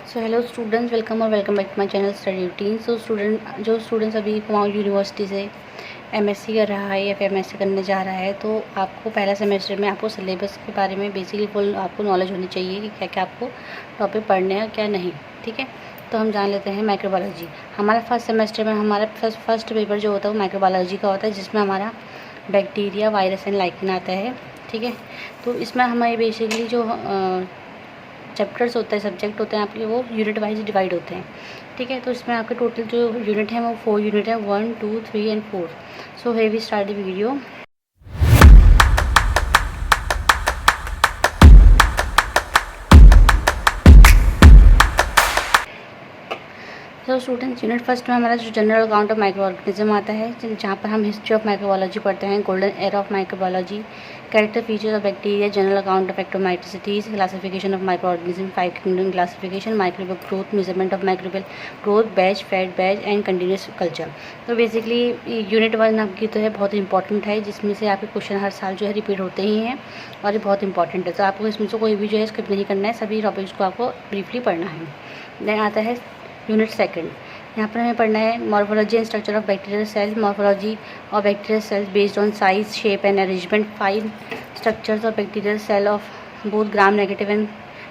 सो hello students, welcome और welcome back to my channel study routine. So students अभी Kumaon university से MSc कर रहा है या फिर एमएससी करने जा रहा है, तो आपको पहला सेमेस्टर में आपको सिलेबस के बारे में बेसिकली फुल आपको नॉलेज होनी चाहिए कि क्या क्या आपको टॉपिक पढ़ने हैं क्या नहीं। ठीक है, तो हम जान लेते हैं माइक्रोबायोलॉजी। हमारा फर्स्ट सेमेस्टर में हमारा फर्स्ट पेपर जो होता है वो माइक्रोबायोलॉजी का होता है, जिसमें हमारा बैक्टीरिया, वायरस एंड लाइकेन आता है। ठीक है, तो इसमें हमारे बेसिकली जो चैप्टर्स होते हैं, सब्जेक्ट होते हैं आपके, वो यूनिट वाइज डिवाइड होते हैं। ठीक है, तो इसमें आपके टोटल जो यूनिट है वो 4 यूनिट है, 1, 2, 3 and 4। So here we start the video. तो स्टूडेंट्स, यूनिट फर्स्ट में हमारा जो general account of micro organism आता है, जहाँ पर हम हिस्ट्री ऑफ माइक्रोबायोलॉजी पढ़ते हैं, golden era of microbiology, character features of bacteria, general account of actinomycetes, classification of micro organism, 5 kingdom classification, microbial growth, measurement of microbial growth, batch, fed batch and continuous culture. तो basically unit 1 आपकी तो है बहुत important है, जिसमें से आपके question हर साल जो है रिपीट होते ही हैं और ये बहुत इंपॉर्टेंट है। तो आपको इसमें से कोई भी जो है स्किप नहीं करना है, सभी टॉपिक्स को आपको ब्रीफली पढ़ना है। देन आता है यूनिट सेकंड। यहाँ पर हमें पढ़ना है morphology and structure of bacterial cells, morphology of bacterial cells based on size, shape and arrangement, 5 structures of bacterial cell of both gram negative and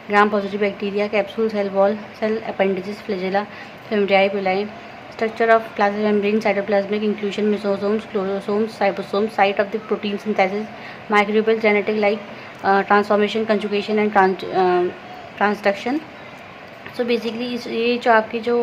gram positive bacteria, capsule, cell wall, cell appendages, flagella, fimbriae, pili, structure of plasma membrane, cytoplasmic inclusion, mesosomes, chlorosomes, cytosomes, site of the protein synthesis, microbial genetic like transformation, conjugation and transduction. So basically ये जो आपकी जो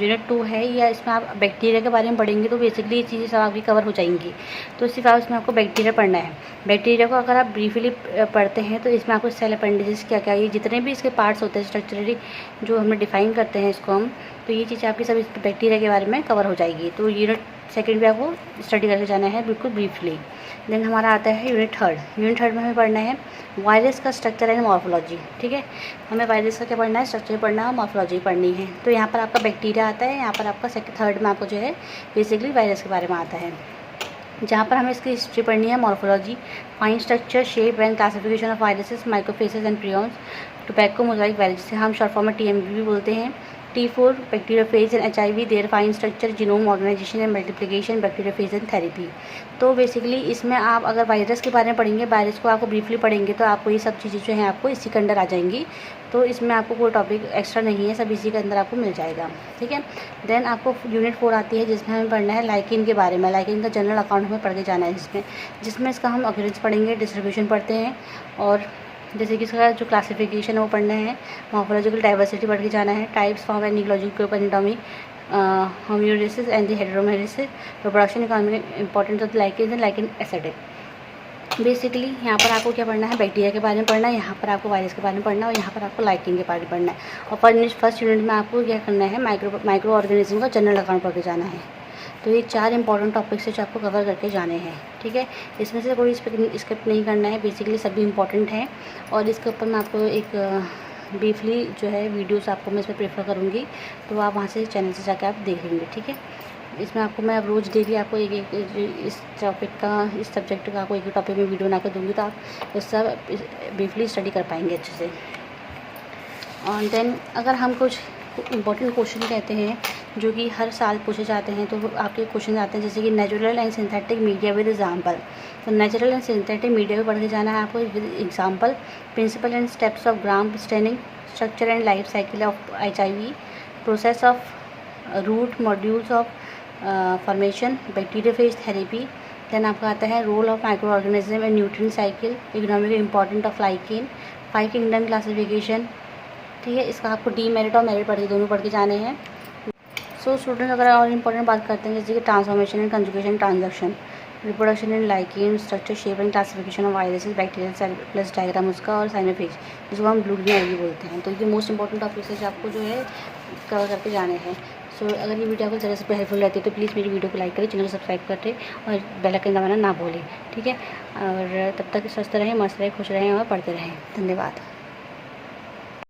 unit 2 है, या इसमें आप bacteria के बारे में पढ़ेंगे, तो बेसिकली ये चीज़ें सब आपकी कवर हो जाएंगी। तो सिर्फ आप इसमें आपको बैक्टीरिया पढ़ना है। बैक्टीरिया को अगर आप ब्रीफली पढ़ते हैं तो इसमें आपको सेल अपेंडिजेस क्या क्या, ये जितने भी इसके पार्ट्स होते हैं स्ट्रक्चरली जो हमें डिफाइन करते हैं इसको हम, तो ये चीज़ें आपकी सब इस बैक्टीरिया के बारे में कवर हो जाएगी। तो यूनिट सेकेंड भी आपको स्टडी करके जाना है बिल्कुल ब्रीफली। देन हमारा आता है यूनिट थर्ड। यूनिट थर्ड में हमें पढ़ना है वायरस का स्ट्रक्चर एंड मॉर्फोलॉजी। ठीक है, हमें वायरस का क्या पढ़ना है, स्ट्रक्चर पढ़ना है, मॉर्फोलॉजी पढ़नी है। तो यहाँ पर आपका बैक्टीरिया आता है, यहाँ पर आपका थर्ड में आपको जो है बेसिकली वायरस के बारे में आता है, जहाँ पर हमें इसकी हिस्ट्री पढ़नी है, morphology, fine structure, shape and classification of viruses, microphages and prions, tobacco mosaic virus, जिसे हम शॉर्ट फॉर्म में TMV भी बोलते हैं। T4 bacteriophage and HIV, their fine structure, genome organisation and multiplication, bacteriophage and therapy. तो basically इसमें आप अगर वायरस के बारे में पढ़ेंगे, वायरस को आपको ब्रीफली पढ़ेंगे, तो आपको ये सब चीज़ें जो हैं आपको इसी के अंदर आ जाएंगी। तो इसमें आपको कोई टॉपिक एक्स्ट्रा नहीं है, सब इसी के अंदर आपको मिल जाएगा। ठीक है, देन आपको यूनिट 4 आती है, जिसमें हमें पढ़ना है लाइकिन के बारे में। लाइकिन का जनरल अकाउंट हमें पढ़ के जाना है, जिसमें इसका हम ऑक्यूरेंस पढ़ेंगे, डिस्ट्रीब्यूशन पढ़ते हैं, और जैसे कि इसका जो क्लासिफिकेशन है वो पढ़ना है, मॉर्फोलॉजिकल डाइवर्सिटी पढ़ के जाना है, types, form and neological anatomy, homeolysis and the heteromelysis, reproduction, economic importance of lichen and lichen acidic. Basically यहाँ पर आपको क्या पढ़ना है, बैक्टीरिया के बारे में पढ़ना है, यहाँ पर आपको वायरस के बारे में पढ़ना है, और यहाँ पर आपको लाइकेन के बारे में पढ़ना है। और फर्स्ट यूनिट में आपको क्या करना है, माइक्रो ऑर्गेनिज्म का जनरल अकाउंट पढ़ के जाना है। तो ये 4 इंपॉर्टेंट टॉपिक्स है जो आपको कवर करके जाने हैं। ठीक है, इसमें से कोई स्किप नहीं करना है, बेसिकली सभी इंपॉर्टेंट हैं। और इसके ऊपर मैं आपको एक ब्रीफली जो है वीडियोस आपको मैं इसमें प्रेफर करूँगी, तो आप वहाँ से चैनल से जाकर आप देख लेंगे। ठीक है, इसमें आपको मैं अब रोज़ डेली आपको एक इस टॉपिक का, इस सब्जेक्ट का आपको एक टॉपिक में वीडियो बना कर दूँगी, तो आप उससे ब्रीफली स्टडी कर पाएंगे अच्छे से। और देन अगर हम कुछ इम्पोर्टेंट क्वेश्चन कहते हैं जो कि हर साल पूछे जाते हैं, तो आपके क्वेश्चन आते हैं जैसे कि natural and synthetic media with example. तो नेचुरल एंड सिंथेटिक मीडिया भी पढ़ के जाना है आपको with example, principle and steps of gram staining, structure and life cycle of HIV, process of root modules of formation, bacteriophage therapy. Then आपका आता है role of micro organism and nutrient cycle, economic important of lichen, 5 kingdom classification. ठीक है, इसका आपको demerit और merit दोनों पढ़ के जाने हैं। सो स्टूडेंट, अगर और इम्पोर्टेंट बात करते हैं जैसे कि transformation and conjugation, transaction, reproduction and lichen, structure, shape and classification of viruses, bacterial cell plus diagram उसका, और साइनोफेज जिसको हम ब्लू ग्रीन एलगी बोलते हैं। तो ये मोस्ट इंपॉर्टेंट टॉपिक्स है जो आपको जो है कवर करके जाने हैं। सो अगर ये वीडियो आपको ज़रा से हेल्पफुल रहती है तो प्लीज़ मेरी वीडियो को लाइक करें, चैनल को सब्सक्राइब करें और बेल आइकन दबाना ना भूलें। ठीक है, और तब तक स्वस्थ रहें, मस्त रहें, खुश रहें और पढ़ते रहें। धन्यवाद।